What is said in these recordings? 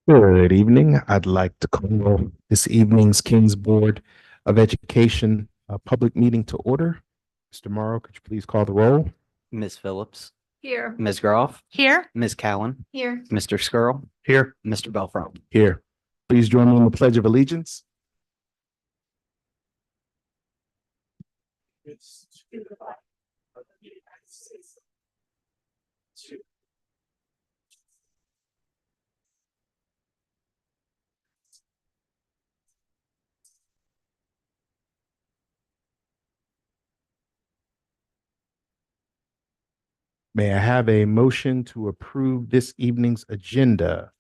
Good evening. I'd like to call this evening's King's Board of Education public meeting to order. Mr. Morrow, could you please call the roll? Ms. Phillips, Here. Ms. Groff, Here. Ms. Cowan, Here. Mr. Skirl, Here. Mr. Belfront. Here. Please join me in the Pledge of Allegiance. May I have a motion to approve this evening's agenda?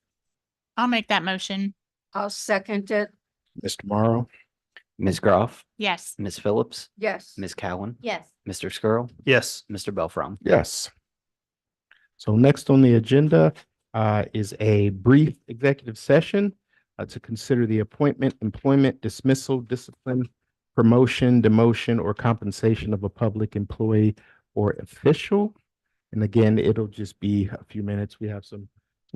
I'll make that motion. I'll second it. Mr. Morrow? Ms. Groff, Yes. Ms. Phillips, Yes. Ms. Cowan, Yes. Mr. Skirl, Yes. Mr. Belfront. Yes. So next on the agenda is a brief executive session to consider the appointment, employment, dismissal, discipline, promotion, demotion, or compensation of a public employee or official. And again, it'll just be a few minutes. We have some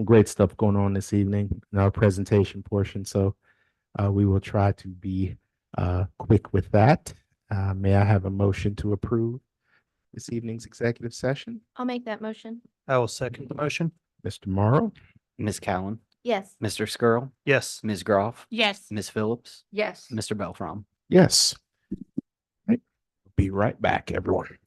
great stuff going on this evening in our presentation portion. So we will try to be quick with that. May I have a motion to approve this evening's executive session? I'll make that motion. I will second the motion. Mr. Morrow? Ms. Cowan, Yes. Mr. Skirl, Yes. Ms. Groff, Yes. Ms. Phillips, Yes. Mr. Belfront. Yes. Right. Be right back, everyone.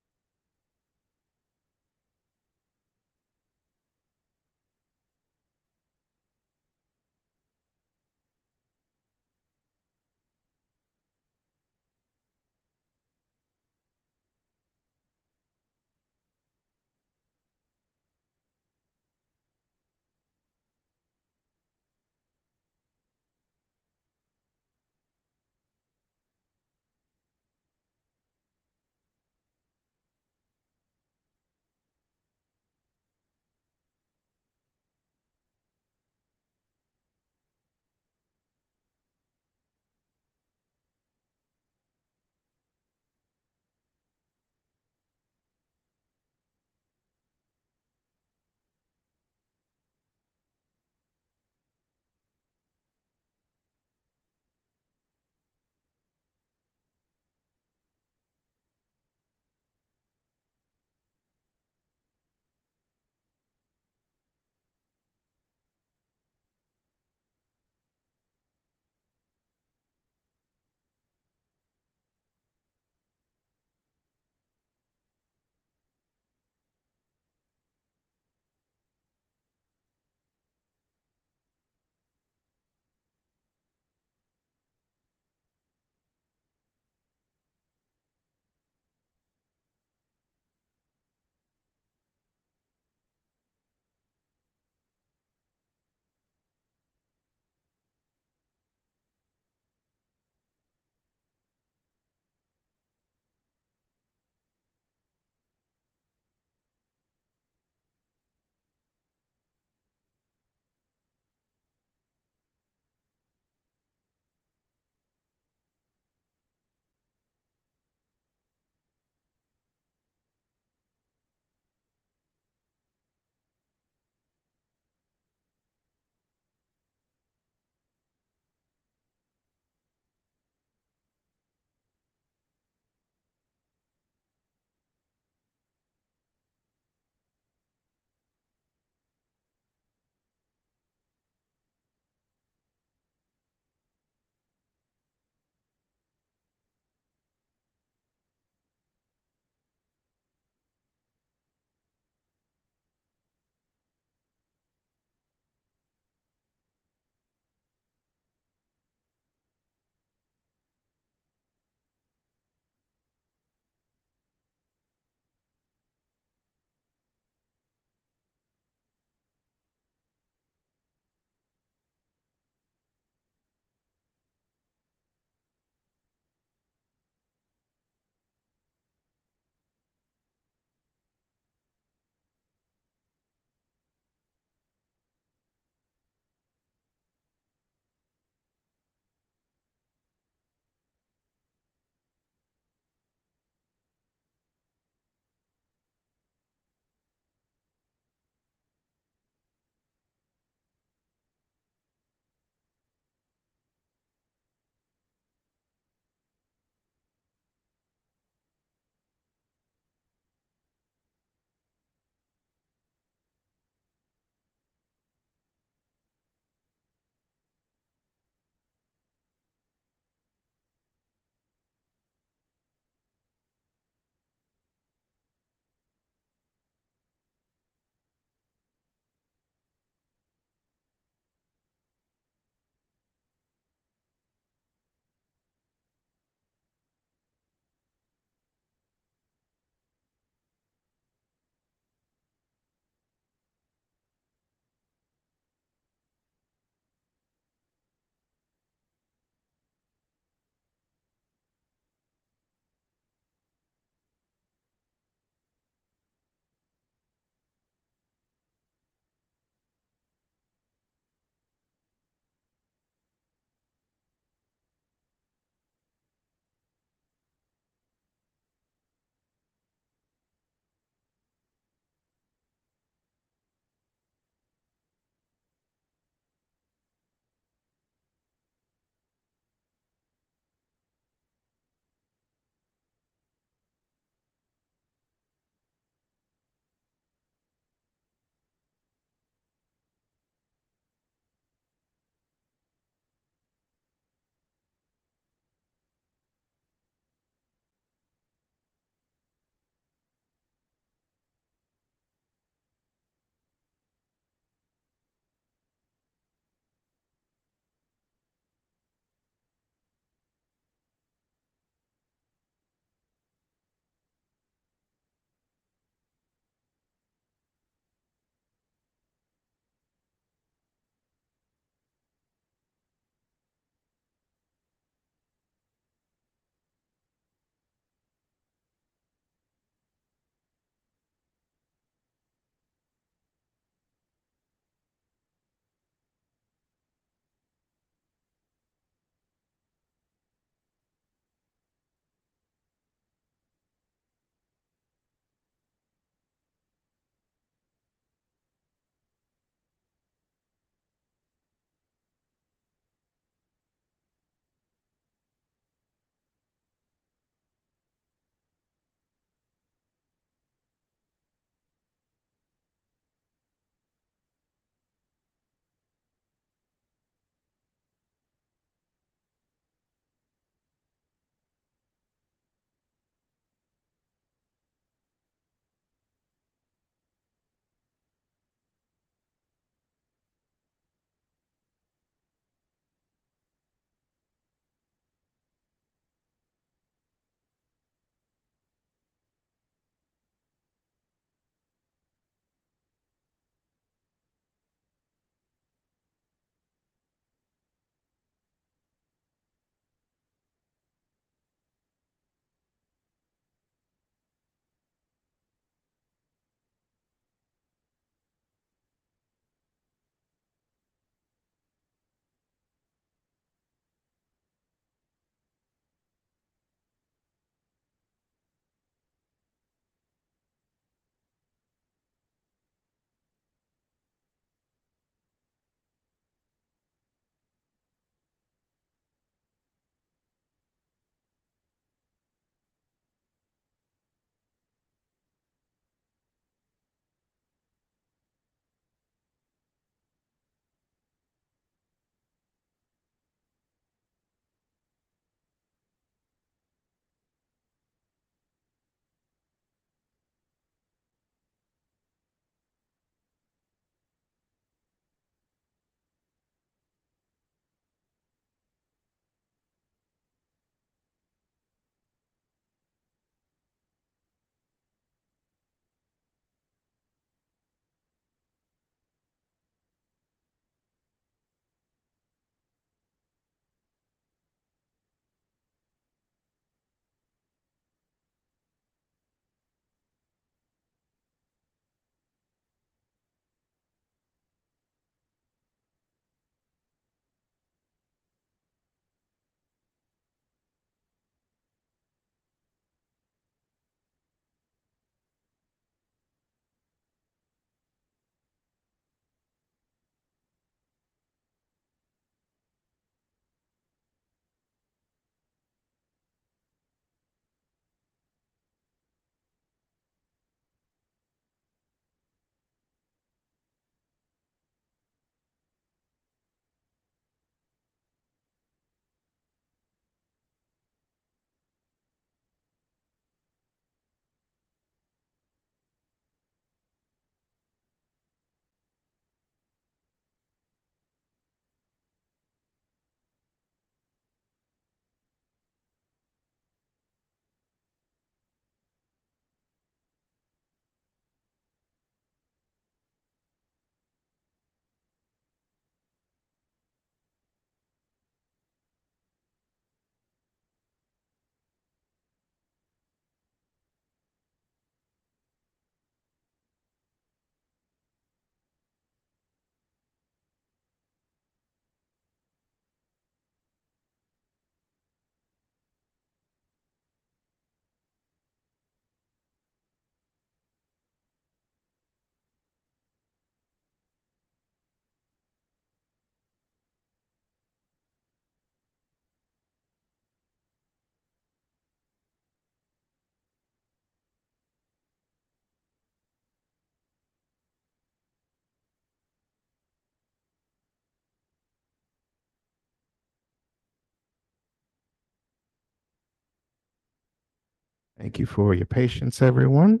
Thank you for your patience, everyone.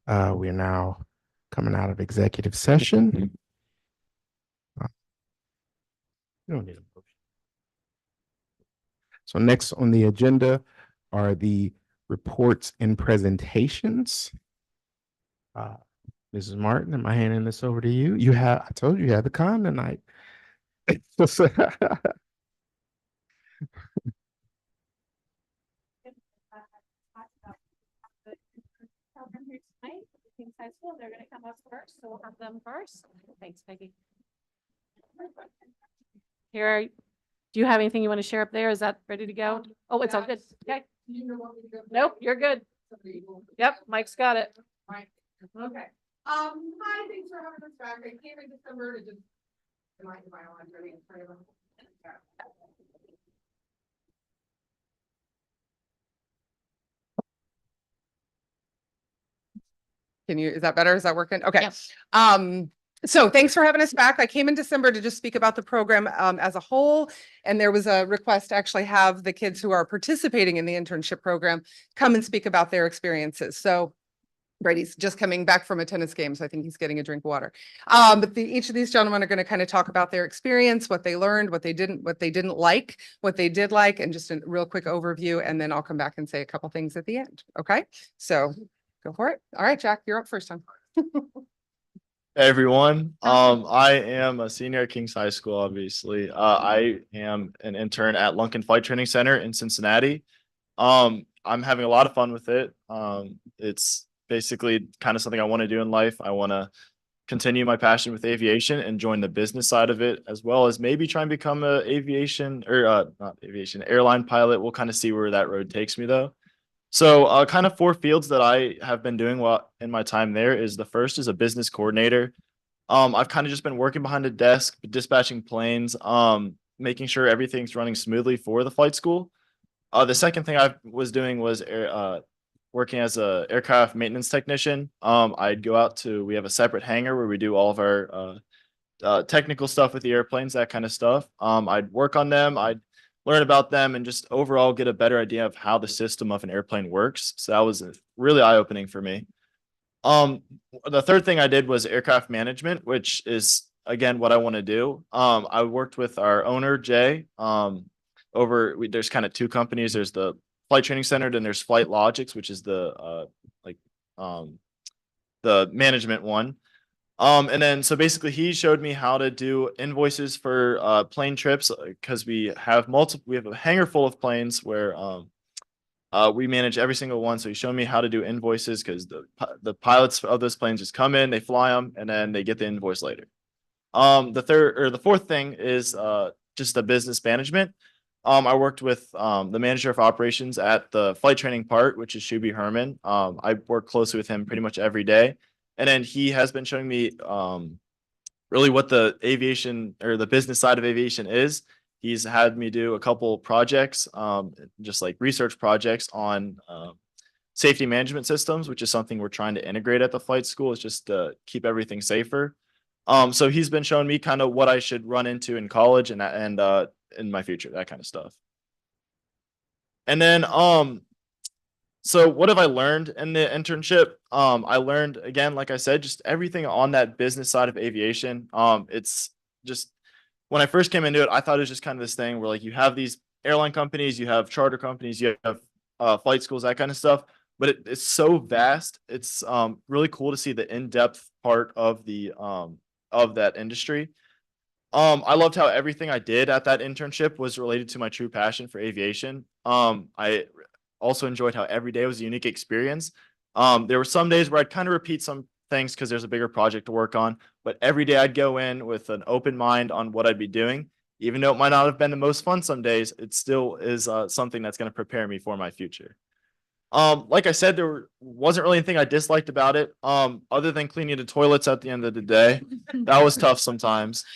We are now coming out of executive session. You don't need a motion. So next on the agenda are the reports and presentations. Mrs. Martin, am I handing this over to you? I told you had the con tonight. Program here tonight, Kings High School, they're gonna come up first, so we'll have them first. Thanks, Peggy. Here, do you have anything you want to share up there? Is that ready to go? Oh, it's all good. Okay. Nope, you're good. Yep, Mike's got it. Okay. Hi, thanks for having us back. I came in December to just. Am I on ready? Is that better? Is that working? Okay. Yep. So thanks for having us back. I came in December to just speak about the program as a whole. And there was a request to actually have the kids who are participating in the internship program come and speak about their experiences. So Brady's just coming back from a tennis game, so I think he's getting a drink of water. But each of these gentlemen are going to kind of talk about their experience, what they learned, what they didn't like, what they did like, and just a real quick overview. And then I'll come back and say a couple things at the end. Okay, so go for it. All right, Jack, you're up first time. Hey everyone, I am a senior at Kings High School, obviously. I am an intern at Lunken Flight Training Center in Cincinnati. I'm having a lot of fun with it. It's basically kind of something I want to do in life. I want to continue my passion with aviation and join the business side of it, as well as maybe try and become a airline pilot. We'll kind of see where that road takes me though. So kind of 4 fields that I have been doing while in my time there is the first is a business coordinator. I've kind of just been working behind a desk, dispatching planes, making sure everything's running smoothly for the flight school. The second thing I was doing was working as a aircraft maintenance technician. I'd go out we have a separate hangar where we do all of our technical stuff with the airplanes, that kind of stuff. I'd work on them. I'd learn about them and just overall get a better idea of how the system of an airplane works. So that was really eye-opening for me. The third thing I did was aircraft management, which is again what I want to do. I worked with our owner, Jay. There's kind of 2 companies. There's the Flight Training Center, and there's Flight Logics, which is the management one. And then so basically he showed me how to do invoices for plane trips, because we have a hangar full of planes where we manage every single one. So he showed me how to do invoices, because the pilots of those planes just come in, they fly them, and then they get the invoice later. The fourth thing is just the business management. I worked with the manager of operations at the flight training part, which is Shuby Herman. I work closely with him pretty much every day. And then he has been showing me really what the aviation or the business side of aviation is. He's had me do a couple projects, just like research projects on safety management systems, which is something we're trying to integrate at the flight school. It's just to keep everything safer. So he's been showing me kind of what I should run into in college and in my future, that kind of stuff. And then so what have I learned in the internship? I learned, again, like I said, just everything on that business side of aviation. It's just, when I first came into it, I thought it was just kind of this thing where like you have these airline companies, you have charter companies, you have flight schools, that kind of stuff. But it's so vast. It's really cool to see the in-depth part of that industry. I loved how everything I did at that internship was related to my true passion for aviation. I also enjoyed how every day was a unique experience. There were some days where I'd kind of repeat some things because there's a bigger project to work on, but every day I'd go in with an open mind on what I'd be doing. Even though it might not have been the most fun some days, it still is something that's going to prepare me for my future. Like I said, there wasn't really anything I disliked about it, other than cleaning the toilets at the end of the day. That was tough sometimes.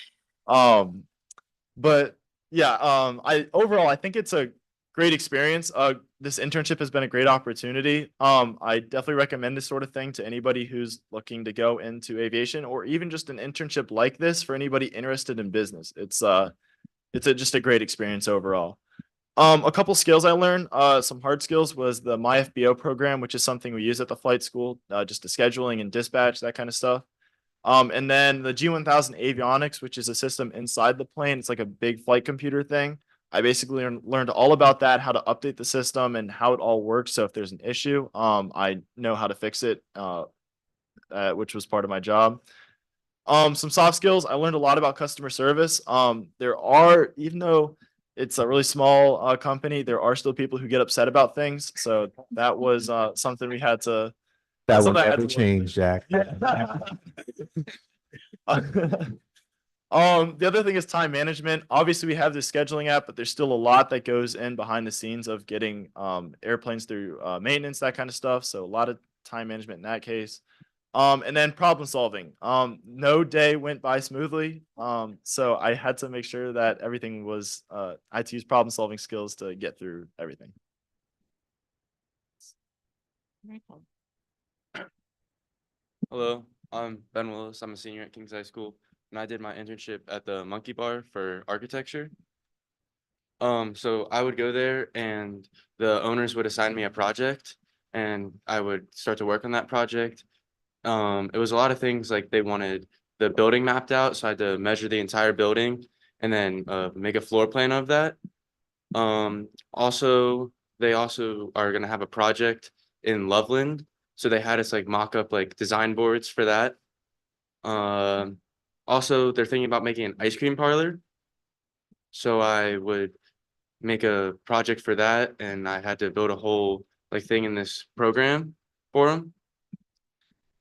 But yeah, I think it's a great experience. This internship has been a great opportunity. I definitely recommend this sort of thing to anybody who's looking to go into aviation, or even just an internship like this for anybody interested in business. It's just a great experience overall. A couple skills I learned, some hard skills was the MyFBO program, which is something we use at the flight school, just the scheduling and dispatch, that kind of stuff. And then the G1000 avionics, which is a system inside the plane. It's like a big flight computer thing. I basically learned all about that, how to update the system and how it all works. So if there's an issue, I know how to fix it, which was part of my job. Some soft skills. I learned a lot about customer service. There are, even though it's a really small company, there are still people who get upset about things. So that was something we had to. That will something I had never to learn. change, Jack. The other thing is time management. Obviously, we have this scheduling app, but there's still a lot that goes in behind the scenes of getting airplanes through maintenance, that kind of stuff. So a lot of time management in that case. And then problem solving. No day went by smoothly. So I had to make sure that everything was, I had to use problem solving skills to get through everything. Hello, I'm Ben Willis. I'm a senior at Kings High School, and I did my internship at the Monkey Bar for architecture. So I would go there, and the owners would assign me a project, and I would start to work on that project. It was a lot of things like they wanted the building mapped out, so I had to measure the entire building and then make a floor plan of that. Also, they also are gonna have a project in Loveland. So they had us like mock up like design boards for that. Also, they're thinking about making an ice cream parlor. So I would make a project for that, and I had to build a whole like thing in this program for them.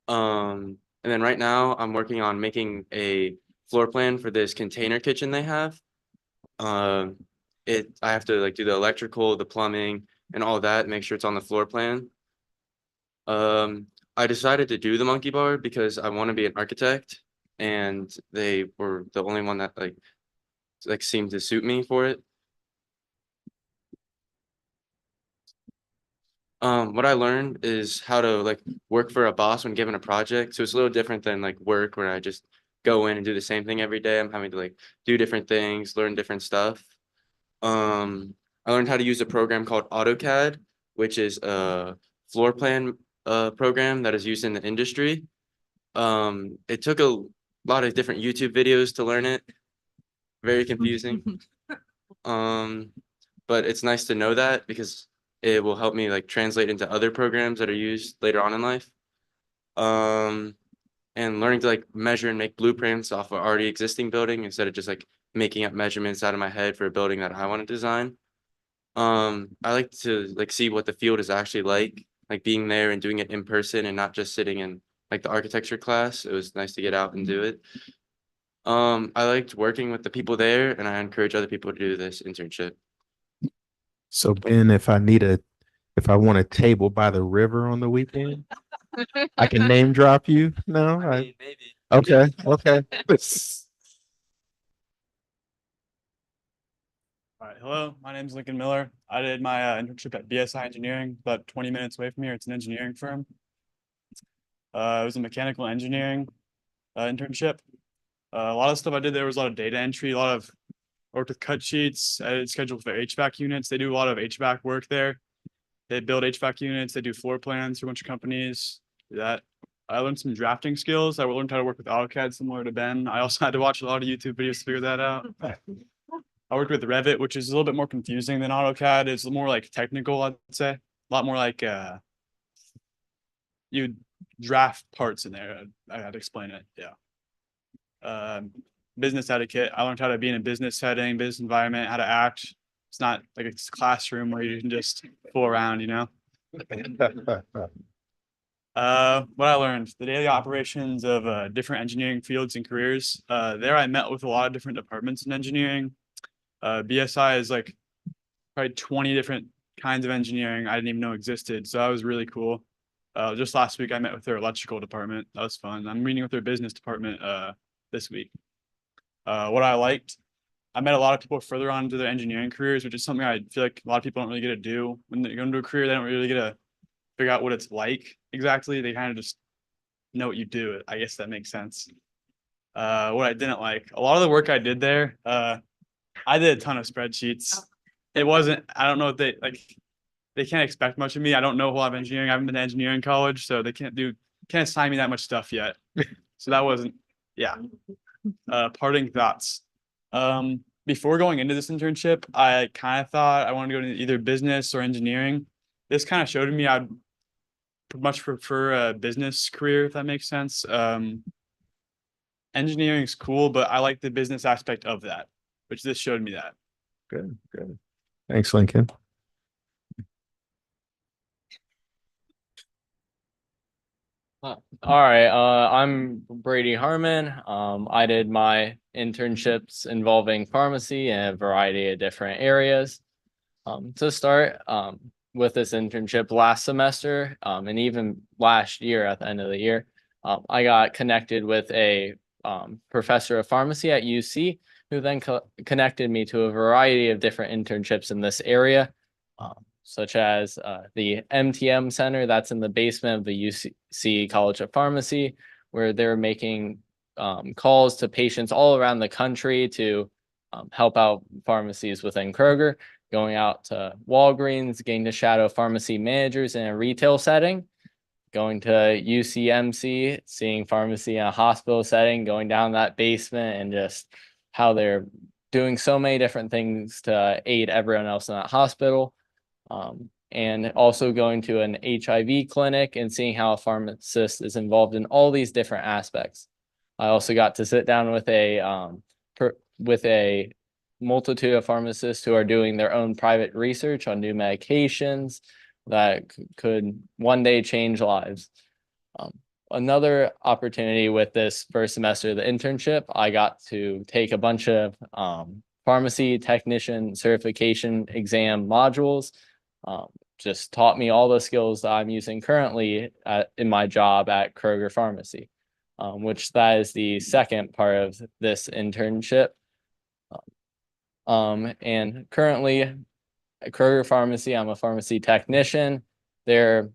And then right now I'm working on making a floor plan for this container kitchen they have. I have to like do the electrical, the plumbing, and all that, make sure it's on the floor plan. I decided to do the Monkey Bar because I want to be an architect, and they were the only one that like seemed to suit me for it. What I learned is how to like work for a boss when given a project. So it's a little different than like work where I just go in and do the same thing every day. I'm having to like do different things, learn different stuff. I learned how to use a program called AutoCAD, which is a floor plan program that is used in the industry. It took a lot of different YouTube videos to learn it. Very confusing. But it's nice to know that because it will help me like translate into other programs that are used later on in life. And learning to like measure and make blueprints off of already existing building instead of just like making up measurements out of my head for a building that I want to design. I like to like see what the field is actually like being there and doing it in person and not just sitting in like the architecture class. It was nice to get out and do it. I liked working with the people there, and I encourage other people to do this internship. So Ben, if I want a table by the river on the weekend, I can name drop you? No? Maybe. Okay, okay. All right, hello, my name is Lincoln Miller. I did my internship at BSI Engineering, about 20 minutes away from here. It's an engineering firm. It was a mechanical engineering internship. A lot of stuff I did there was a lot of data entry, worked with cut sheets, edited schedules for HVAC units. They do a lot of HVAC work there. They build HVAC units, they do floor plans for a bunch of companies. Do that. I learned some drafting skills. I learned how to work with AutoCAD similar to Ben. I also had to watch a lot of YouTube videos to figure that out. I worked with Revit, which is a little bit more confusing than AutoCAD. It's more like technical, I'd say. A lot more like you draft parts in there. I had to explain it. Yeah. Business etiquette. I learned how to be in a business setting, business environment, how to act. It's not like a classroom where you can just fool around, you know? What I learned, the daily operations of different engineering fields and careers. There I met with a lot of different departments in engineering. BSI is like probably 20 different kinds of engineering I didn't even know existed. So that was really cool. Just last week I met with their electrical department. That was fun. I'm meeting with their business department this week. What I liked, I met a lot of people further on into their engineering careers, which is something I feel like a lot of people don't really get to do. When they go into a career, they don't really get to figure out what it's like exactly. They kind of just know what you do. I guess that makes sense. What I didn't like, a lot of the work I did there, I did a ton of spreadsheets. it wasn't, I don't know if they like, they can't expect much of me. I don't know a whole lot of engineering. I haven't been to engineering college, so they can't assign me that much stuff yet. So that wasn't, yeah. Parting thoughts. Before going into this internship, I kind of thought I wanted to go into either business or engineering. This kind of showed me I'd much prefer a business career, if that makes sense. Engineering's cool, but I like the business aspect of that, which this showed me that. Good, good. Thanks, Lincoln. All right, I'm Brady Harmon. I did my internships involving pharmacy in a variety of different areas. To start, with this internship last semester, and even last year at the end of the year, I got connected with a professor of pharmacy at UC, who then connected me to a variety of different internships in this area, such as the MTM Center that's in the basement of the UC College of Pharmacy, where they're making calls to patients all around the country to help out pharmacies within Kroger, going out to Walgreens, getting to shadow pharmacy managers in a retail setting, going to UCMC, seeing pharmacy in a hospital setting, going down that basement, and just how they're doing so many different things to aid everyone else in that hospital. And also going to an HIV clinic and seeing how a pharmacist is involved in all these different aspects. I also got to sit down with a multitude of pharmacists who are doing their own private research on new medications that could one day change lives. Another opportunity with this first semester of the internship, I got to take a bunch of pharmacy technician certification exam modules. Just taught me all the skills that I'm using currently in my job at Kroger Pharmacy, which that is the second part of this internship. And currently at Kroger Pharmacy, I'm a pharmacy technician. There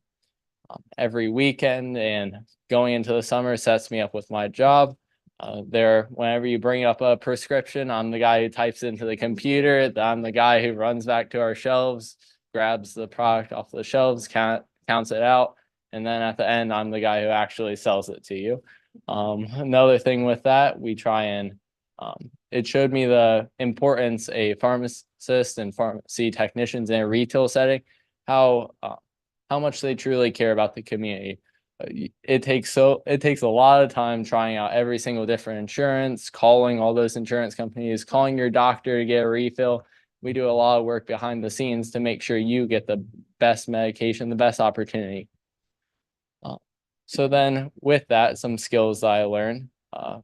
every weekend, and going into the summer sets me up with my job. Whenever you bring up a prescription, I'm the guy who types into the computer. I'm the guy who runs back to our shelves, grabs the product off the shelves, counts it out, and then at the end, I'm the guy who actually sells it to you. Another thing with that, we try and it showed me the importance a pharmacist and pharmacy technicians in a retail setting, how much they truly care about the community. It takes a lot of time trying out every single different insurance, calling all those insurance companies, calling your doctor to get a refill. We do a lot of work behind the scenes to make sure you get the best medication, the best opportunity. So then with that, some skills that I learned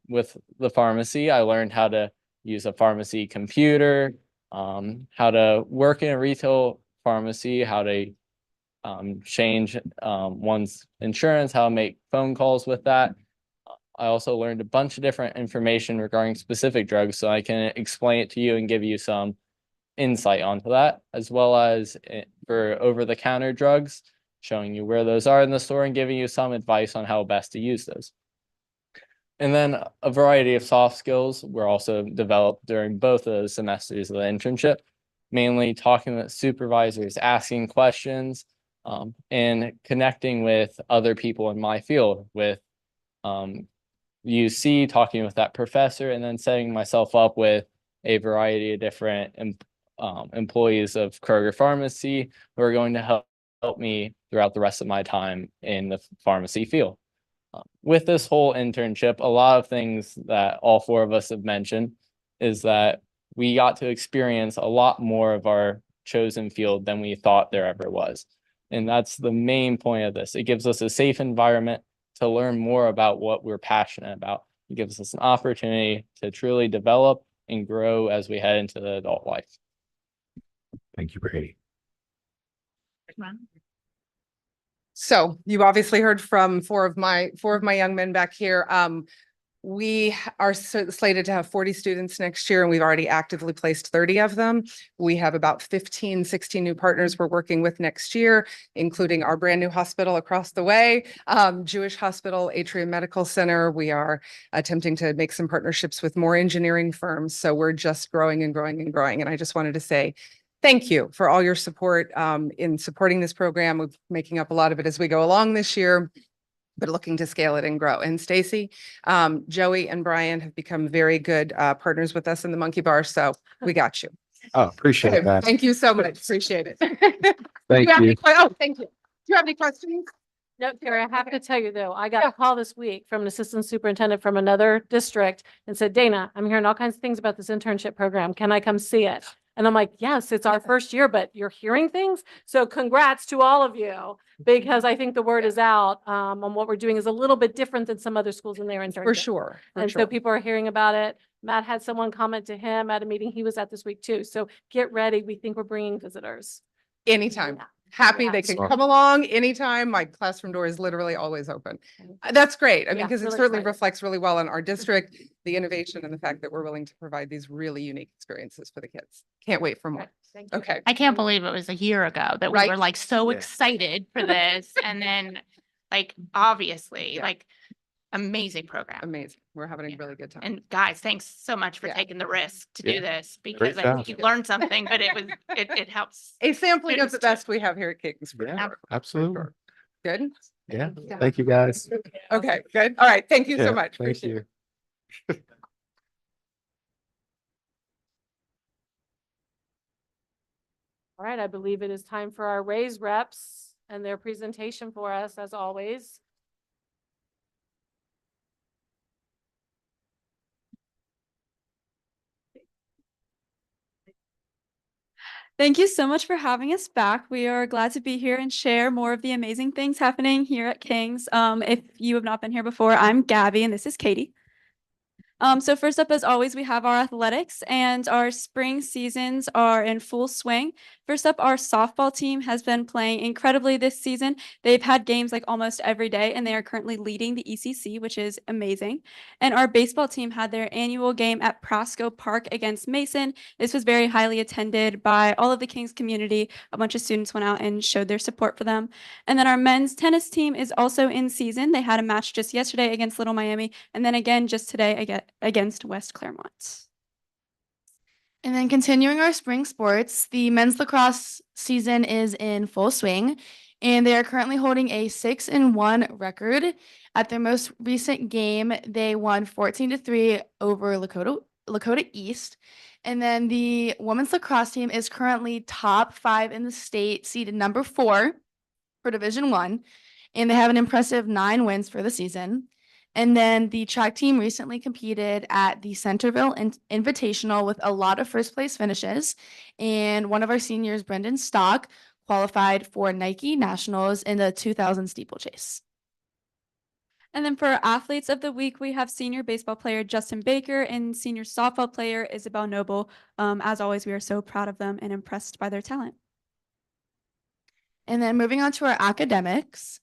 with the pharmacy, I learned how to use a pharmacy computer, how to work in a retail pharmacy, how to change one's insurance, how to make phone calls with that. I also learned a bunch of different information regarding specific drugs, so I can explain it to you and give you some insight onto that, as well as for over-the-counter drugs, showing you where those are in the store and giving you some advice on how best to use those. And then a variety of soft skills were also developed during both of those semesters of the internship, mainly talking with supervisors, asking questions, and connecting with other people in my field, with UC, talking with that professor, and then setting myself up with a variety of different employees of Kroger Pharmacy who are going to help me throughout the rest of my time in the pharmacy field. With this whole internship, a lot of things that all four of us have mentioned is that we got to experience a lot more of our chosen field than we thought there ever was. And that's the main point of this. It gives us a safe environment to learn more about what we're passionate about. It gives us an opportunity to truly develop and grow as we head into the adult life. Thank you, Brady. So you've obviously heard from four of my young men back here. We are slated to have 40 students next year, and we've already actively placed 30 of them. We have about 16 new partners we're working with next year, including our brand new hospital across the way, Jewish Hospital, Atrium Medical Center. We are attempting to make some partnerships with more engineering firms. So we're just growing and growing and growing. And I just wanted to say thank you for all your support in supporting this program. We're making up a lot of it as we go along this year, but looking to scale it and grow. And Stacy, Joey and Brian have become very good partners with us in the Monkey Bar, so we got you. Oh, appreciate Okay, that. thank you so much. Appreciate it. Thank have any you. oh, thank you. Do you have any questions? No, Terry, I have to tell you though, I got a call this week from an assistant superintendent from another district and said, Dana, I'm hearing all kinds of things about this internship program. Can I come see it? And I'm like, yes, it's our first year, but you're hearing things. So congrats to all of you, because I think the word is out on what we're doing is a little bit different than some other schools in their internship. For sure. And so people are hearing about it. Matt had someone comment to him at a meeting he was at this week too. So get ready. We think we're bringing visitors. Anytime. Yeah. Happy Yeah. they can Awesome. come along anytime. My classroom door is literally always open. That's great. I mean, Yeah, because it really certainly excited. reflects really well on our district, the innovation and the fact that we're willing to provide these really unique experiences for the kids. Can't wait for more. Thank you. Okay. I can't believe it was a year ago that we Right? were like so Yeah. excited for this. And then like, obviously, Yeah. like amazing program. Amazing. We're having a Yeah. really good time. And guys, thanks so much for Yeah. taking the risk to Yeah. do this, because I job. think you learned something, but it helps. A sampling of the Students too. best we have here at Kingsford. Yeah, for absolutely. sure. Good. Yeah. Yeah. Thank you, guys. Okay, good. All right. Thank you Yeah, so much. Thank Appreciate it. you. All right, I believe it is time for our raise reps and their presentation for us as always. Thank you so much for having us back. We are glad to be here and share more of the amazing things happening here at King's. If you have not been here before, I'm Gabby and this is Katie. So first up, as always, we have our athletics, and our spring seasons are in full swing. First up, our softball team has been playing incredibly this season. They've had games like almost every day, and they are currently leading the ECC, which is amazing. And our baseball team had their annual game at Prasco Park against Mason. This was very highly attended by all of the Kings community. A bunch of students went out and showed their support for them. And then our men's tennis team is also in season. They had a match just yesterday against Little Miami, and then again just today against West Claremont. And then continuing our spring sports, the men's lacrosse season is in full swing, and they are currently holding a 6-1 record. At their most recent game, they won 14-3 over Lakota East. And then the women's lacrosse team is currently top 5 in the state, seeded number 4 for Division I, and they have an impressive 9 wins for the season. And then the track team recently competed at the Centerville Invitational with a lot of first place finishes. And one of our seniors, Brendan Stock, qualified for Nike Nationals in the 2000 steeplechase. And then for our athletes of the week, we have senior baseball player Justin Baker and senior softball player Isabel Noble. As always, we are so proud of them and impressed by their talent. And then moving on to our academics,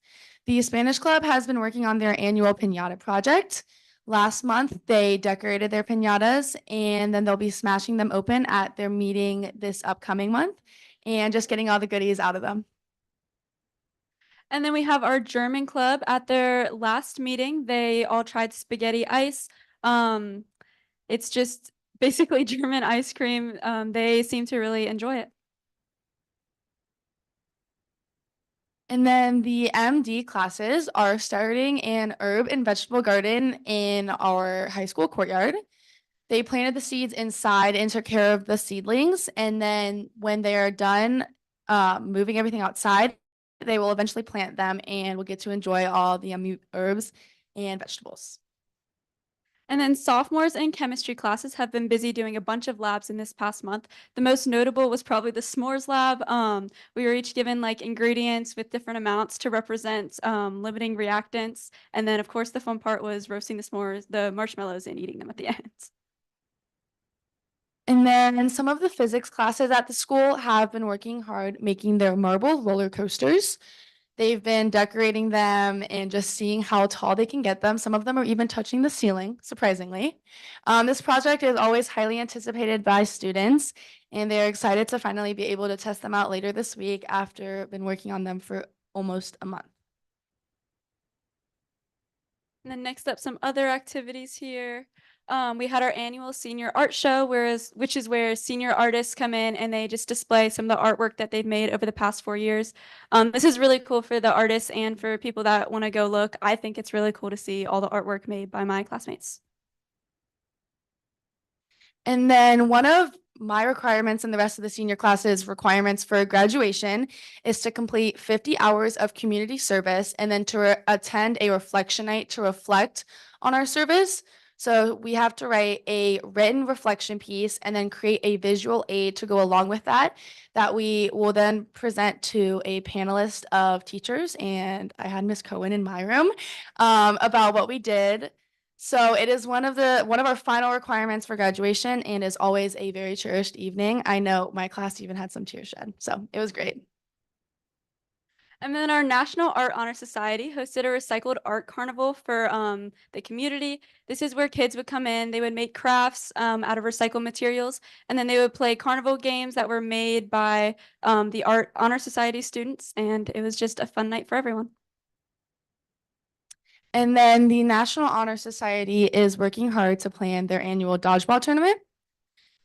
the Spanish Club has been working on their annual piñata project. Last month, they decorated their piñatas, and then they'll be smashing them open at their meeting this upcoming month and just getting all the goodies out of them. And then we have our German club at their last meeting. They all tried spaghetti ice. It's just basically German ice cream. They seem to really enjoy it. And then the MD classes are starting an herb and vegetable garden in our high school courtyard. They planted the seeds inside and took care of the seedlings. And then when they are done moving everything outside, they will eventually plant them and we'll get to enjoy all the yummy herbs and vegetables. And then sophomores in chemistry classes have been busy doing a bunch of labs in this past month. The most notable was probably the s'mores lab. We were each given like ingredients with different amounts to represent limiting reactants. And then of course the fun part was roasting the s'mores, the marshmallows, and eating them at the end. And then some of the physics classes at the school have been working hard making their marble roller coasters. They've been decorating them and just seeing how tall they can get them. Some of them are even touching the ceiling, surprisingly. This project is always highly anticipated by students, and they're excited to finally be able to test them out later this week after been working on them for almost a month. And then next up, some other activities here. We had our annual senior art show, which is where senior artists come in and they just display some of the artwork that they've made over the past 4 years. This is really cool for the artists and for people that want to go look. I think it's really cool to see all the artwork made by my classmates. And then one of my requirements and the rest of the senior classes requirements for graduation is to complete 50 hours of community service and then to attend a reflection night to reflect on our service. So we have to write a written reflection piece and then create a visual aid to go along with that we will then present to a panelist of teachers. And I had Miss Cohen in my room about what we did. So it is one of our final requirements for graduation and is always a very cherished evening. I know my class even had some tears shed, so it was great. And then our National Art Honor Society hosted a recycled art carnival for the community. This is where kids would come in, they would make crafts out of recycled materials, and then they would play carnival games that were made by the Art Honor Society students, and it was just a fun night for everyone. And then the National Honor Society is working hard to plan their annual dodgeball tournament.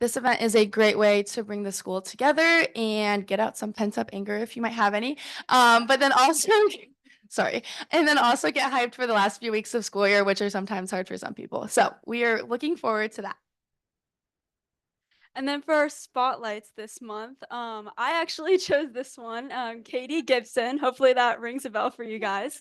This event is a great way to bring the school together and get out some pent-up anger if you might have any. But then also, sorry, and then also get hyped for the last few weeks of school year, which are sometimes hard for some people. So we are looking forward to that. And then for our spotlights this month, I actually chose this one, Katie Gibson. Hopefully that rings a bell for you guys.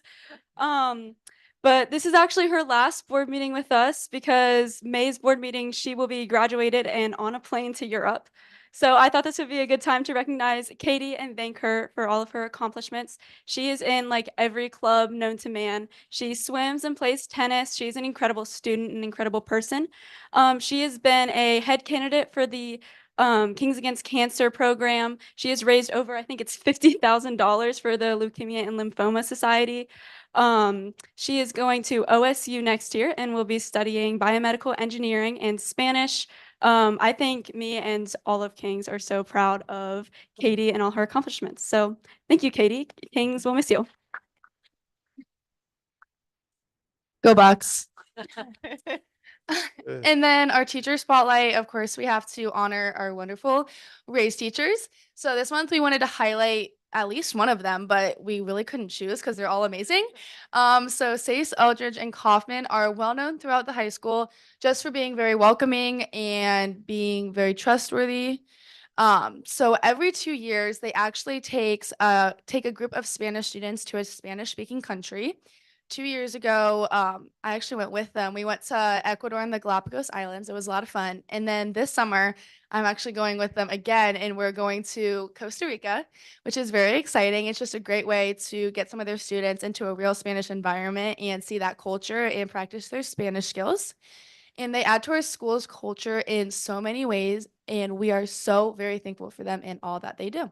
But this is actually her last board meeting with us because May's board meeting, she will be graduated and on a plane to Europe. So I thought this would be a good time to recognize Katie and thank her for all of her accomplishments. She is in like every club known to man. She swims and plays tennis. She's an incredible student, an incredible person. She has been a head candidate for the Kings Against Cancer program. She has raised over, I think it's $50,000 for the Leukemia and Lymphoma Society. She is going to OSU next year and will be studying biomedical engineering and Spanish. I think me and all of Kings are so proud of Katie and all her accomplishments. So thank you, Katie. Kings will miss you. Go Bucks. And then our teacher spotlight, of course, we have to honor our wonderful race teachers. So this month we wanted to highlight at least one of them, but we really couldn't choose because they're all amazing. So Sace, Eldridge, and Kaufman are well known throughout the high school just for being very welcoming and being very trustworthy. So every 2 years, they actually take a group of Spanish students to a Spanish-speaking country. 2 years ago, I actually went with them. We went to Ecuador and the Galapagos Islands. It was a lot of fun. And then this summer, I'm actually going with them again, and we're going to Costa Rica, which is very exciting. It's just a great way to get some of their students into a real Spanish environment and see that culture and practice their Spanish skills. And they add to our school's culture in so many ways, and we are so very thankful for them and all that they do.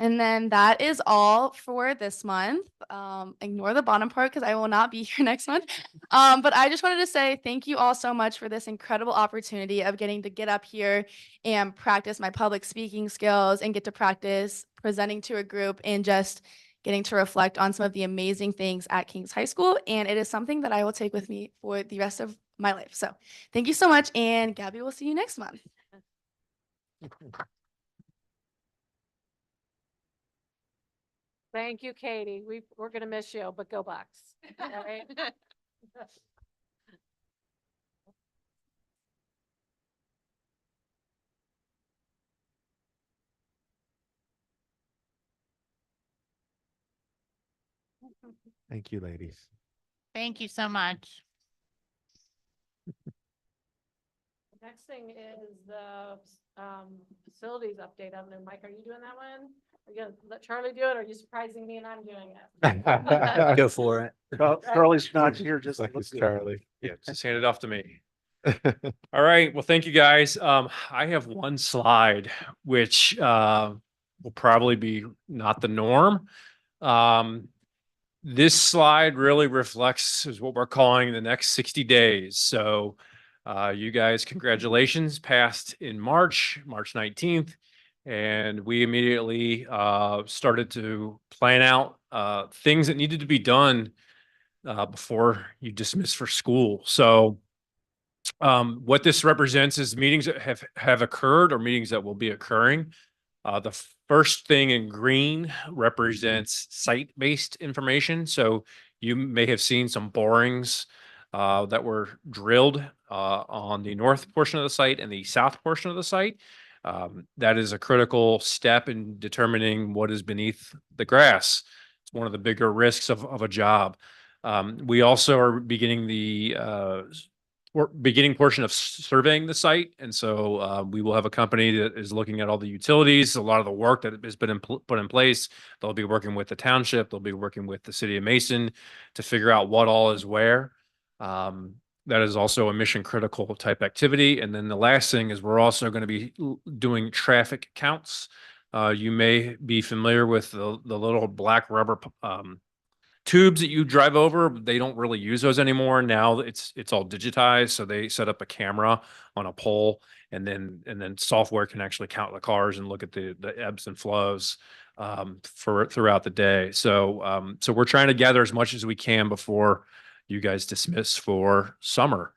And then that is all for this month. Ignore the bottom part because I will not be here next month. But I just wanted to say thank you all so much for this incredible opportunity of getting to get up here and practice my public speaking skills and get to practice presenting to a group and just getting to reflect on some of the amazing things at Kings High School. And it is something that I will take with me for the rest of my life. So thank you so much. And Gabby, we'll see you next month. Thank you, Katie. We're gonna miss you, but go Bucks. All right? Thank you, ladies. Thank you so much. Next thing is the facilities update. I don't know, Mike, are you doing that one? Are you gonna let Charlie do it, or are you surprising me and I'm doing it? Go for it. Charlie's not here, just Like let's it's do it. Charlie. Yeah, just hand it off to me. All right, well, thank you guys. I have one slide, which will probably be not the norm. This slide really reflects is what we're calling the next 60 days. So you guys, congratulations, passed in March 19th. And we immediately started to plan out things that needed to be done before you dismiss for school. So what this represents is meetings that have occurred or meetings that will be occurring. The first thing in green represents site-based information. So you may have seen some borings that were drilled on the north portion of the site and the south portion of the site. That is a critical step in determining what is beneath the grass. It's one of the bigger risks of a job. We also are beginning the beginning portion of surveying the site. And so we will have a company that is looking at all the utilities, a lot of the work that has been put in place. They'll be working with the township. They'll be working with the city of Mason to figure out what all is where. That is also a mission critical type activity. And then the last thing is we're also going to be doing traffic counts. You may be familiar with the little black rubber tubes that you drive over. They don't really use those anymore. Now it's all digitized. So they set up a camera on a pole, and then software can actually count the cars and look at the ebbs and flows for throughout the day. So so we're trying to gather as much as we can before you guys dismiss for summer.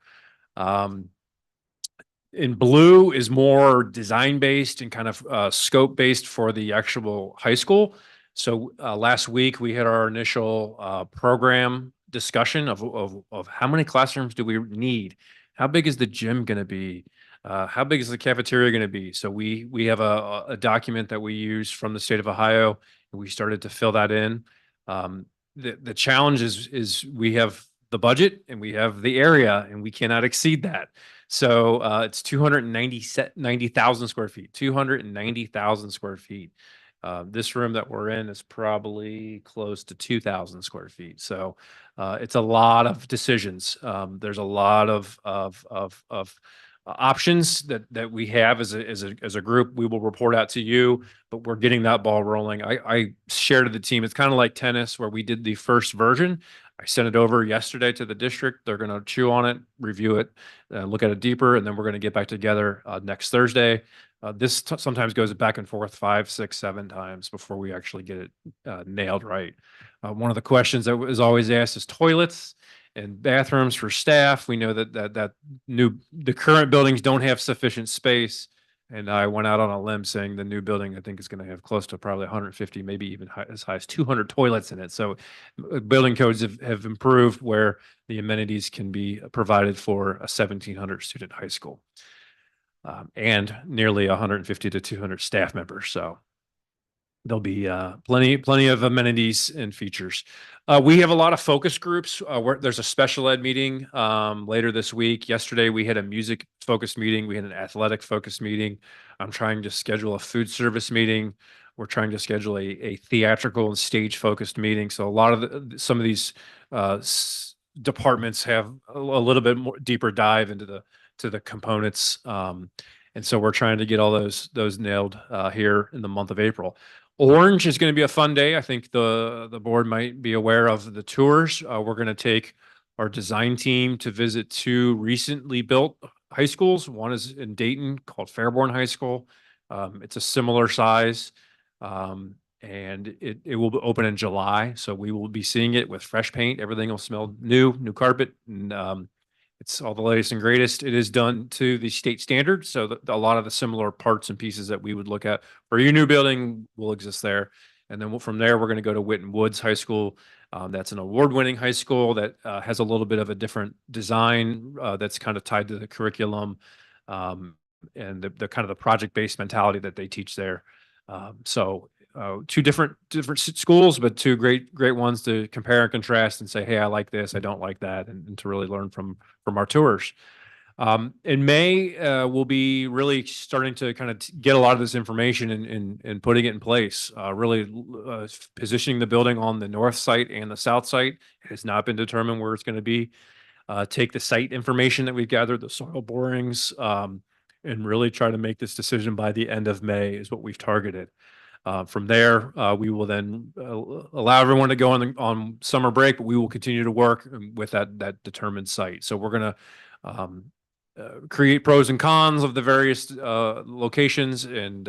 In blue is more design based and kind of scope based for the actual high school. So last week we had our initial program discussion of how many classrooms do we need? How big is the gym going to be? How big is the cafeteria going to be? So we have a document that we use from the state of Ohio, and we started to fill that in. The challenge is we have the budget and we have the area, and we cannot exceed that. So it's 290,000 square feet, 290,000 square feet. This room that we're in is probably close to 2,000 square feet. So it's a lot of decisions. There's a lot of options that we have as a group. We will report out to you, but we're getting that ball rolling. I shared to the team. It's kind of like tennis, where we did the first version. I sent it over yesterday to the district. They're going to chew on it, review it, look at it deeper, and then we're going to get back together next Thursday. This sometimes goes back and forth 5, 6, 7 times before we actually get it nailed right. One of the questions that is always asked is toilets and bathrooms for staff. We know that the current buildings don't have sufficient space. And I went out on a limb saying the new building, I think, is going to have close to probably 150, maybe even as high as 200 toilets in it. So building codes have improved where the amenities can be provided for a 1,700 student high school. And nearly 150 to 200 staff members. So there'll be plenty of amenities and features. We have a lot of focus groups. There's a special ed meeting later this week. Yesterday, we had a music focused meeting. We had an athletic focused meeting. I'm trying to schedule a food service meeting. We're trying to schedule a theatrical and stage focused meeting. So a lot of some of these departments have a little bit more deeper dive into the components. And so we're trying to get all those nailed here in the month of April. Orange is going to be a fun day. I think the board might be aware of the tours. We're going to take our design team to visit 2 recently built high schools. One is in Dayton called Fairborn High School. It's a similar size, and it will open in July. So we will be seeing it with fresh paint. Everything will smell new carpet, and it's all the latest and greatest. It is done to the state standard. So a lot of the similar parts and pieces that we would look at for your new building will exist there. And then from there, we're going to go to Whitten Woods High School. That's an award-winning high school that has a little bit of a different design that's kind of tied to the curriculum and the kind of the project-based mentality that they teach there. So 2 different schools, but 2 great ones to compare and contrast and say, hey, I like this, I don't like that, and to really learn from our tours. In May, we'll be really starting to kind of get a lot of this information and putting it in place, really positioning the building on the north site and the south site. It has not been determined where it's going to be. Take the site information that we've gathered, the soil borings, and really try to make this decision by the end of May is what we've targeted. From there, we will then allow everyone to go on summer break, but we will continue to work with that determined site. So we're going to create pros and cons of the various locations and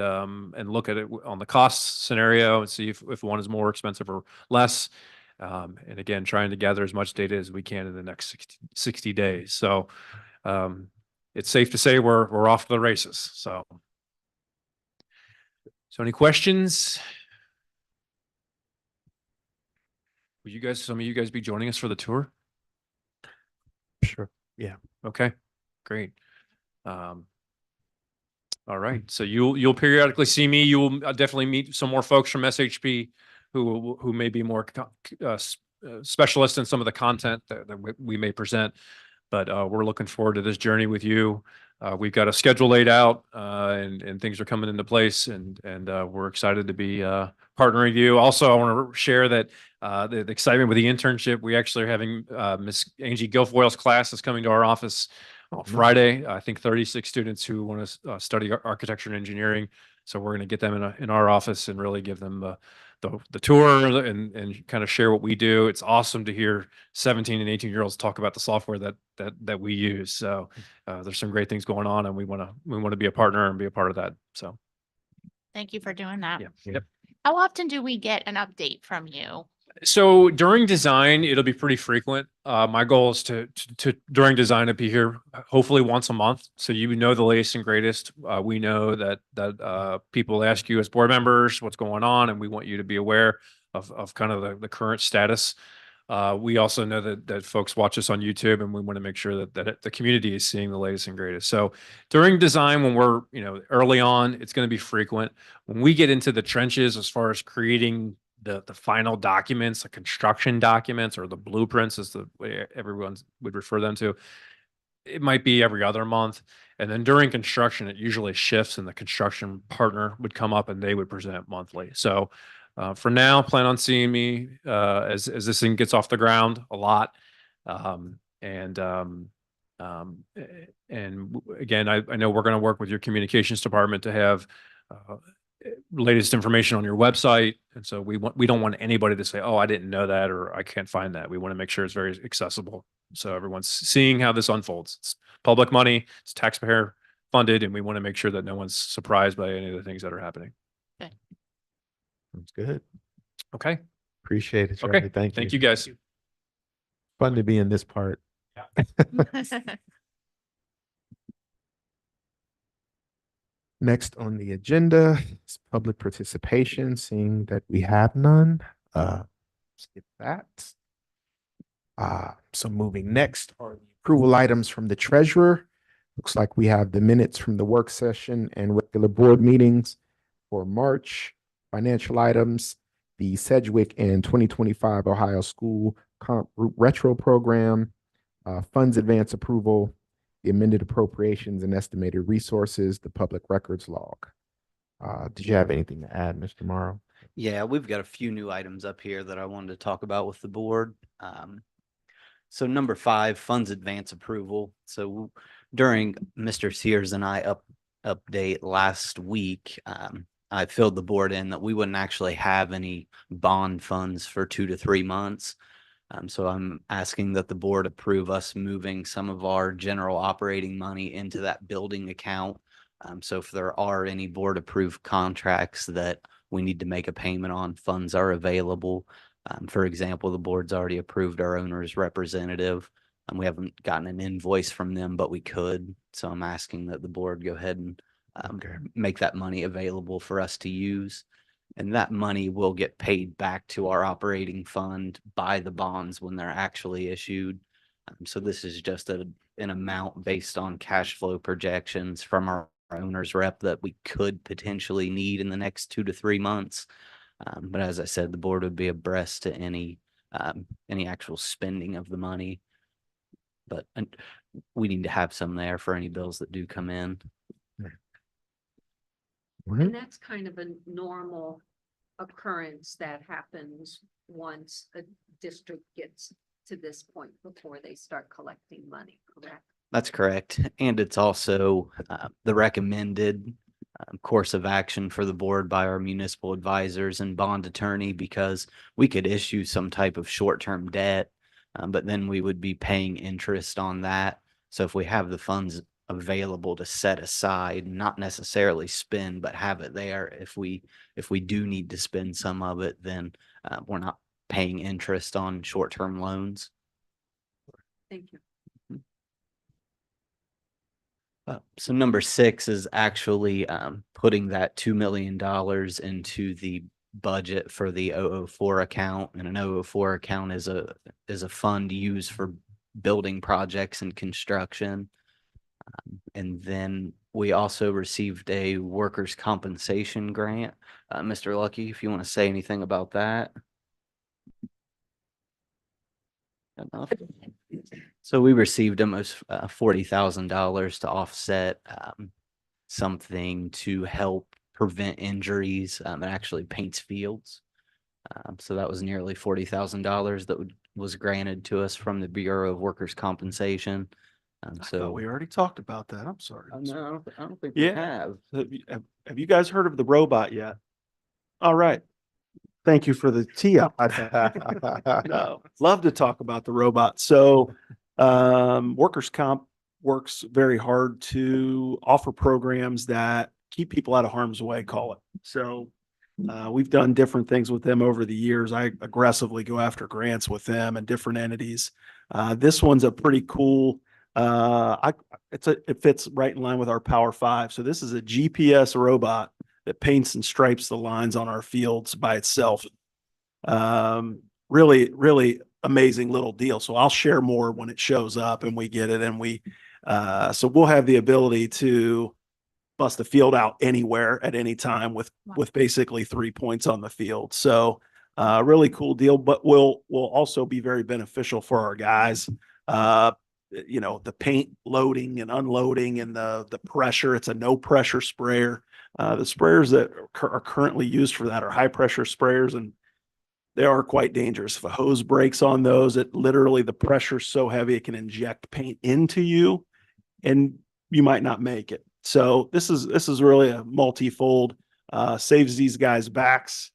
look at it on the cost scenario and see if one is more expensive or less. And again, trying to gather as much data as we can in the next 60 days. So it's safe to say we're off to the races. So any questions? Would some of you guys be joining us for the tour? Sure. Yeah. Okay, great. All right, so you'll periodically see me. You will definitely meet some more folks from SHP who may be more specialists in some of the content that we may present. But we're looking forward to this journey with you. We've got a schedule laid out and things are coming into place and we're excited to be partnering with you. Also, I want to share that the excitement with the internship, we actually are having Miss Angie Guilfoyle's class is coming to our office on Friday. I think 36 students who want to study architecture and engineering. So we're going to get them in our office and really give them the tour and kind of share what we do. It's awesome to hear 17 and 18-year-olds talk about the software that we use. So there's some great things going on, and we want to be a partner and be a part of that. So Thank you for doing that. yeah. Yep. How often do we get an update from you? So during design, it'll be pretty frequent. My goal is to during design to be here hopefully once a month. So you know the latest and greatest. We know that people ask you as board members what's going on, and we want you to be aware of kind of the current status. We also know that folks watch us on YouTube, and we want to make sure that the community is seeing the latest and greatest. So during design, when we're early on, it's going to be frequent. When we get into the trenches as far as creating the final documents, the construction documents or the blueprints is the way everyone would refer them to, it might be every other month. And then during construction, it usually shifts and the construction partner would come up and they would present monthly. So for now, plan on seeing me as this thing gets off the ground a lot. And again, I know we're going to work with your communications department to have latest information on your website. And so we don't want anybody to say, oh, I didn't know that, or I can't find that. We want to make sure it's very accessible. So everyone's seeing how this unfolds. It's public money, it's taxpayer funded, and we want to make sure that no one's surprised by any of the things that are happening. Okay. That's good. Okay. Appreciate it, Charlie. Okay. Thank you guys. Fun to be in this part. Next on the agenda is public participation, seeing that we have none. Skip that. So moving next are the approval itums from the treasurer. Looks like we have the minutes from the work session and regular board meetings for March. Financial items, the Sedgwick and 2025 Ohio School Comp Group Retro Program, funds advance approval, the amended appropriations and estimated resources, the public records log. Did you have anything to add, Mr. Morrow? Yeah, we've got a few new items up here that I wanted to talk about with the board. So number 5, funds advance approval. So during Mr. Sears and I update last week, I filled the board in that we wouldn't actually have any bond funds for 2 to 3 months. So I'm asking that the board approve us moving some of our general operating money into that building account. So if there are any board approved contracts that we need to make a payment on, funds are available. For example, the board's already approved our owner's representative, and we haven't gotten an invoice from them, but we could. So I'm asking that the board go ahead and make that money available for us to use. And that money will get paid back to our operating fund by the bonds when they're actually issued. So this is just an amount based on cash flow projections from our owner's rep that we could potentially need in the next 2 to 3 months. But as I said, the board would be abreast to any actual spending of the money. But we need to have some there for any bills that do come in. And that's kind of a normal occurrence that happens once a district gets to this point before they start collecting money, correct? That's correct. And it's also the recommended course of action for the board by our municipal advisors and bond attorney, because we could issue some type of short-term debt, but then we would be paying interest on that. So if we have the funds available to set aside, not necessarily spend, but have it there. If we do need to spend some of it, then we're not paying interest on short-term loans. Thank you. So number 6 is actually putting that $2 million into the budget for the 004 account. And an 004 account is a fund used for building projects and construction. And then we also received a workers' compensation grant. Mr. Lucky, if you want to say anything about that. Enough. So we received almost $40,000 to offset something to help prevent injuries. It actually paints fields. So that was nearly $40,000 that was granted to us from the Bureau of Workers' Compensation. I thought So we already talked about that. I'm sorry. no, I don't think Yeah. we have. Have you guys heard of the robot yet? All right. Thank you for the tee up. No, love to talk about the robot. So, workers' comp works very hard to offer programs that keep people out of harm's way, call it. So, we've done different things with them over the years. I aggressively go after grants with them and different entities. This one's a pretty cool, it fits right in line with our Power 5. So this is a GPS robot that paints and stripes the lines on our fields by itself. Really, really amazing little deal. So I'll share more when it shows up and we get it. And so we'll have the ability to bust the field out anywhere at any time with basically 3 points on the field. So really cool deal, but will also be very beneficial for our guys. The paint loading and unloading and the pressure. It's a no pressure sprayer. The sprayers that are currently used for that are high pressure sprayers, and they are quite dangerous. If a hose breaks on those, the pressure's so heavy it can inject paint into you and you might not make it. So this is really a multifold, saves these guys' backs,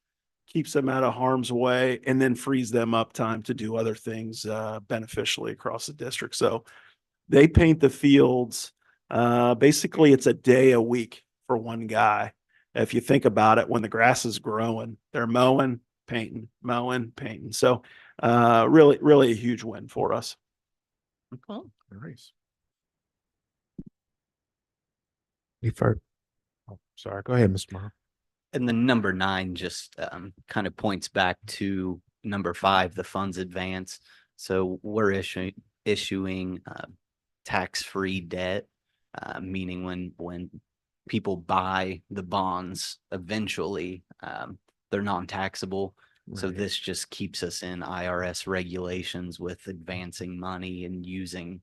keeps them out of harm's way, and then frees them up time to do other things beneficially across the district. So they paint the fields. Basically, it's a day a week for one guy. If you think about it, when the grass is growing, they're mowing, painting, mowing, painting. So really, really a huge win for us. Okay. Nice. Sorry, go ahead, Mr. Morrow. And then number 9 just kind of points back to number 5, the funds advance. So we're issuing tax-free debt, meaning when people buy the bonds, eventually they're non-taxable. So Right. this just keeps us in IRS regulations with advancing money and using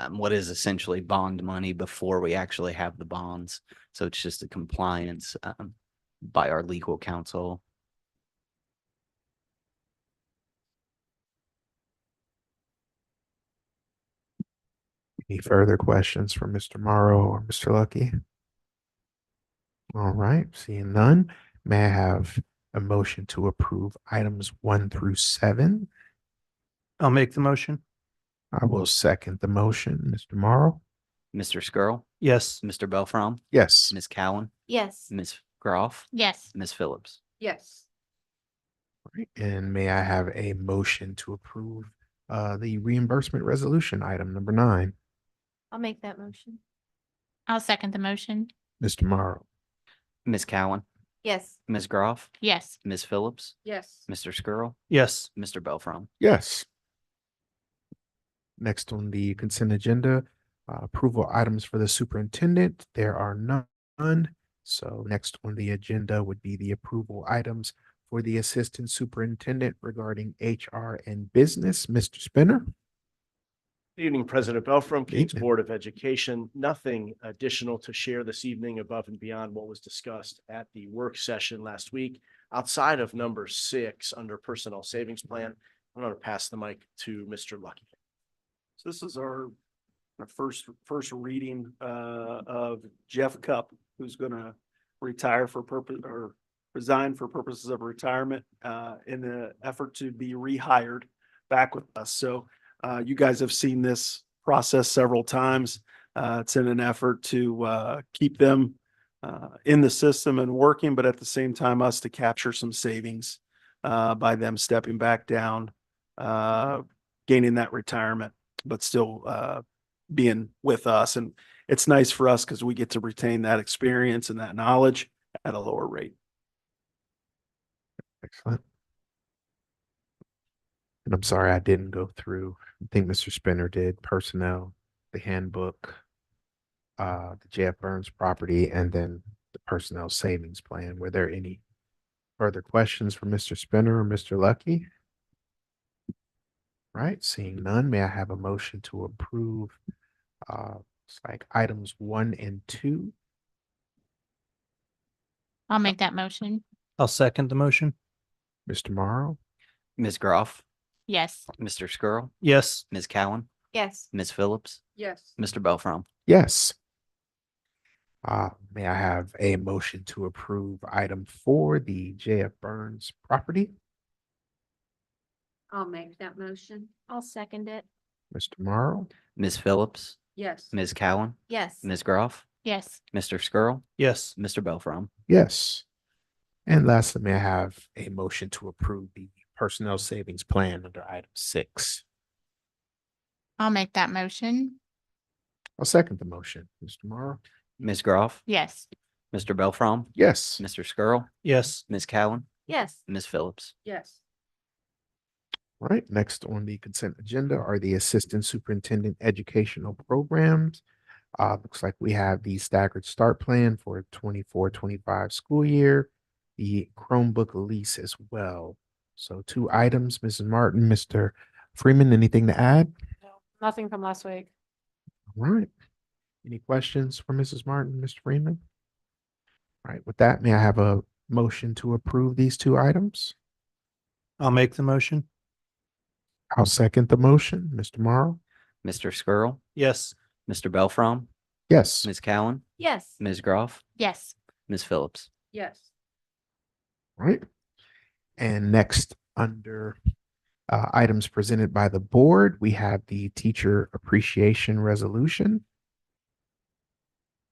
what is essentially bond money before we actually have the bonds. So it's just a compliance by our legal counsel. Any further questions for Mr. Morrow or Mr. Lucky? All right, seeing none, may I have a motion to approve items 1 through 7? I'll make the motion. I will second the motion. Mr. Morrow? Mr. Skrull, Yes. Mr. Belfrom, Yes. Ms. Cowan, Yes. Ms. Groff, Yes. Ms. Phillips. Yes. Right, and may I have a motion to approve the reimbursement resolution item number 9? I'll make that motion. I'll second the motion. Mr. Morrow? Ms. Cowan, Yes. Ms. Groff, Yes. Ms. Phillips, Yes. Mr. Skrull, Yes. Mr. Belfrom. Yes. Next on the consent agenda, approval items for the superintendent. There are none. So next on the agenda would be the approval items for the assistant superintendent regarding HR and business. Mr. Spinner? Good evening, President Belfrom, Kings evening. Board of Education. Nothing additional to share this evening above and beyond what was discussed at the work session last week. Outside of number 6 under personnel savings plan, I'm going to pass the mic to Mr. Lucky. So this is our first reading of Jeff Cup, who's going to retire for purpose or resign for purposes of retirement in the effort to be rehired back with us. So you guys have seen this process several times. It's in an effort to keep them in the system and working, but at the same time, us to capture some savings by them stepping back down, gaining that retirement, but still being with us. And it's nice for us because we get to retain that experience and that knowledge at a lower rate. Excellent. And I'm sorry I didn't go through, I think Mr. Spinner did personnel, the handbook, the JF Burns property, and then the personnel savings plan. Were there any further questions for Mr. Spinner or Mr. Lucky? Right, seeing none, may I have a motion to approve it's like items 1 and 2? I'll make that motion. I'll second the motion. Mr. Morrow? Ms. Groff, Yes. Mr. Skrull, Yes. Ms. Cowan, Yes. Ms. Phillips, Yes. Mr. Belfrom. Yes. May I have a motion to approve item 4, the JF Burns property? I'll make that motion. I'll second it. Mr. Morrow? Ms. Phillips, Yes. Ms. Cowan, Yes. Ms. Groff, Yes. Mr. Skrull, Yes. Mr. Belfrom. Yes. And lastly, may I have a motion to approve the personnel savings plan under item 6? I'll make that motion. I'll second the motion. Mr. Morrow? Ms. Groff, Yes. Mr. Belfrom, Yes. Mr. Skrull, Yes. Ms. Cowan, Yes. Ms. Phillips. Yes. All right, next on the consent agenda are the Assistant Superintendent Educational Programs. Looks like we have the staggered start plan for 24-25 school year, the Chromebook lease as well. So 2 items, Mrs. Martin, Mr. Freeman, anything to add? Nothing from last week. All right. Any questions for Mrs. Martin, Mr. Freeman? All right, with that, may I have a motion to approve these 2 items? I'll make the motion. I'll second the motion. Mr. Morrow? Mr. Skrull, Yes. Mr. Belfrom, Yes. Ms. Cowan, Yes. Ms. Groff, Yes. Ms. Phillips. Yes. All right. And next, under items presented by the board, we have the Teacher Appreciation Resolution.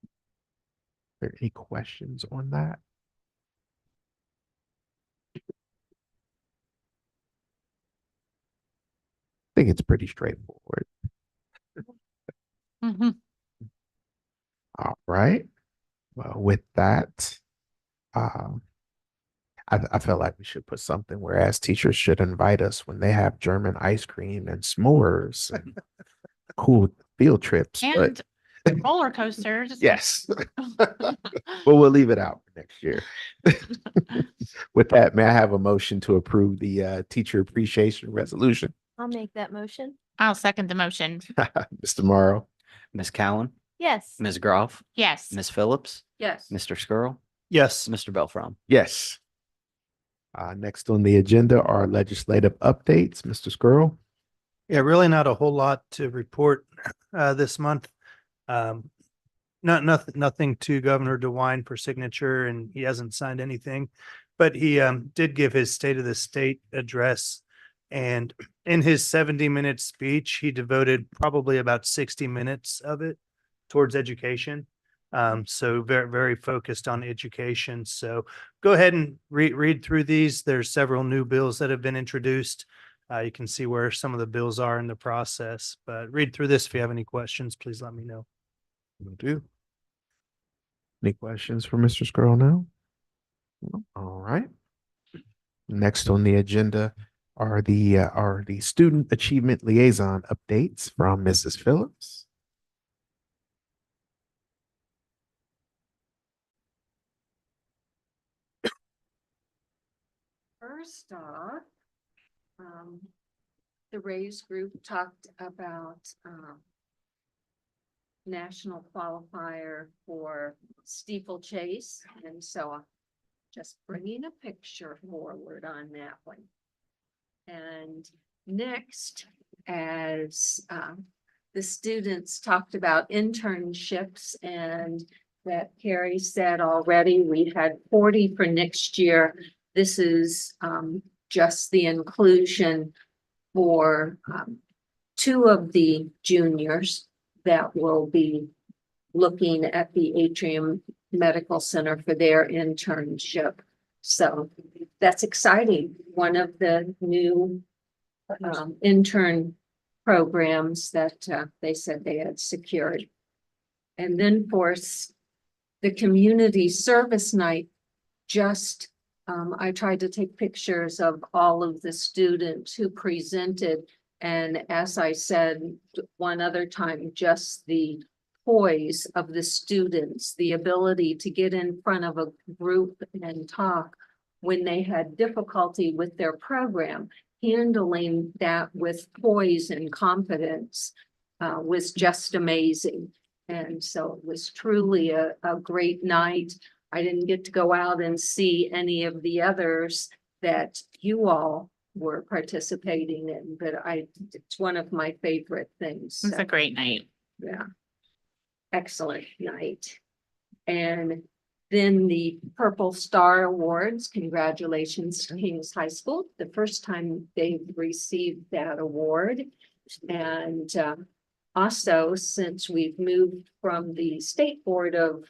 Are there any questions on that? I think it's pretty straightforward. Mm-hmm. All right. Well, with that, I felt like we should put something whereas teachers should invite us when they have German ice cream and s'mores and cool field trips. And roller coasters. Yes. But we'll leave it out for next year. With that, may I have a motion to approve the Teacher Appreciation Resolution? I'll make that motion. I'll second the motion. Mr. Morrow? Ms. Cowan, Yes. Ms. Groff, Yes. Ms. Phillips, Yes. Mr. Skrull, Yes. Mr. Belfrom. Yes. Next on the agenda are legislative updates. Mr. Skrull? Yeah, really not a whole lot to report this month. Nothing to Governor DeWine for signature, and he hasn't signed anything. But he did give his State of the State address. And in his 70-minute speech, he devoted probably about 60 minutes of it towards education. So very, very focused on education. So go ahead and read through these. There's several new bills that have been introduced. You can see where some of the bills are in the process, but read through this. If you have any questions, please let me know. Will do. Any questions for Mr. Skrull now? No? All right. Next on the agenda are the Student Achievement Liaison updates from Mrs. Phillips. First off, the Raise Group talked about, national qualifier for steeplechase, and so I'm just bringing a picture forward on that one. And next, as the students talked about internships, and that Carrie said already, we had 40 for next year. This is just the inclusion for 2 of the juniors. that will be looking at the Atrium Medical Center for their internship. So that's exciting. One of the new intern programs that they said they had secured. And then for the community service night, just I tried to take pictures of all of the students who presented. And as I said one other time, just the poise of the students, the ability to get in front of a group and talk when they had difficulty with their program, handling that with poise and confidence was just amazing. And so it was truly a great night. I didn't get to go out and see any of the others that you all were participating in, but it's one of my favorite things. It was a So, great night. yeah. Excellent night. And then the Purple Star Awards, congratulations to Kings High School, the first time they've received that award. And also, since we've moved from the State Board of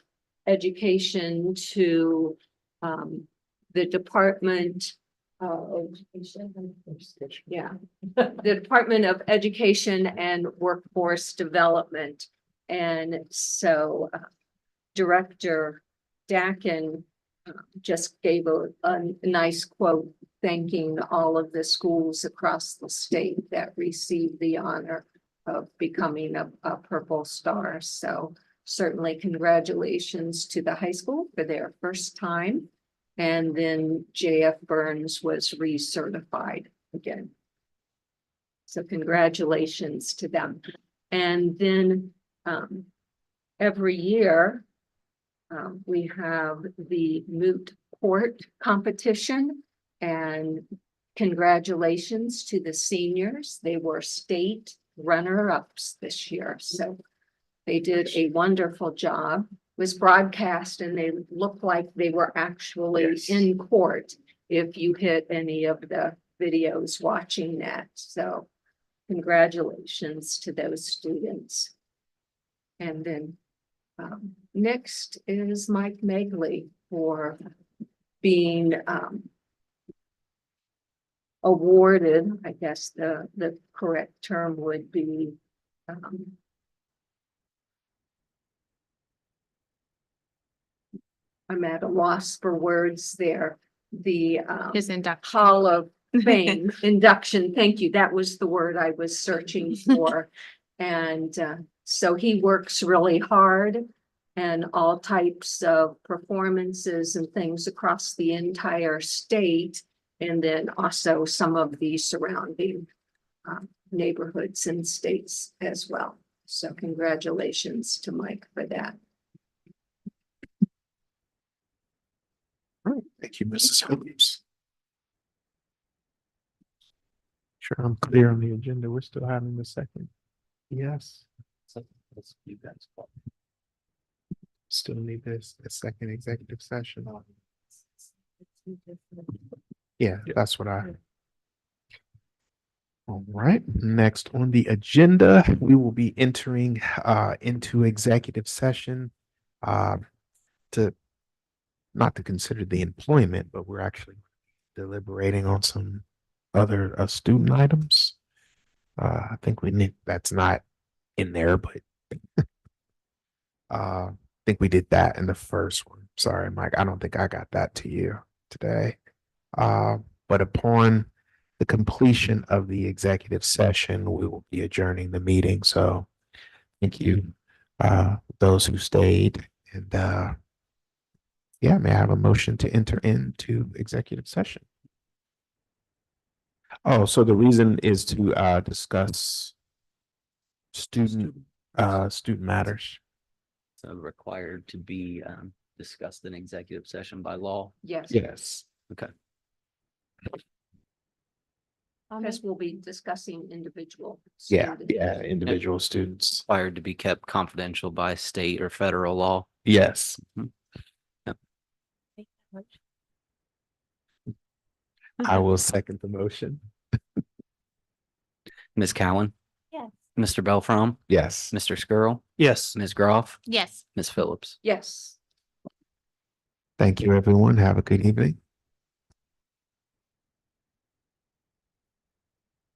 Education to the Department of the Department of Education and Workforce Development. And so Director Dakin just gave a nice quote thanking all of the schools across the state that received the honor of becoming a Purple Star. So certainly congratulations to the high school for their first time. And then JF Burns was recertified again. So congratulations to them. And then every year we have the moot court competition, and congratulations to the seniors. They were state runner-ups this year. So they did a wonderful job. It was broadcast and they looked like they were actually in court if you hit any of the videos watching that. So congratulations to those students. And then next is Mike Megley for being awarded, I guess the correct term would be I'm at a loss for words there. The His induction. Hall of Fame induction. Thank you. That was the word I was searching for. And so he works really hard, and all types of performances and things across the entire state. And then also some of the surrounding neighborhoods and states as well. So congratulations to Mike for that. All right, thank you, Mrs. Williams. Sure, I'm clear on the agenda. We're still having the second. Yes. Still need this, a second executive session. Yeah, that's what I. All right, next on the agenda, we will be entering into executive session to not to consider the employment, but we're actually deliberating on some other student items. I think we need, that's not in there, but I think we did that in the first one. Sorry, Mike, I don't think I got that to you today. But upon the completion of the executive session, we will be adjourning the meeting. So thank you, those who stayed. And yeah, may I have a motion to enter into executive session? Oh, so the reason is to discuss student matters. So required to be discussed in executive session by law. Yes. Yes. Okay. Because we'll be discussing individual. Yeah, students. yeah, individual students. Required to be kept confidential by state or federal law. Yes. I will second the motion. Ms. Cowan, Yes. Mr. Belfrom, Yes. Mr. Skirl, Yes. Ms. Groff, Yes. Ms. Phillips. Yes. Thank you, everyone. Have a good evening.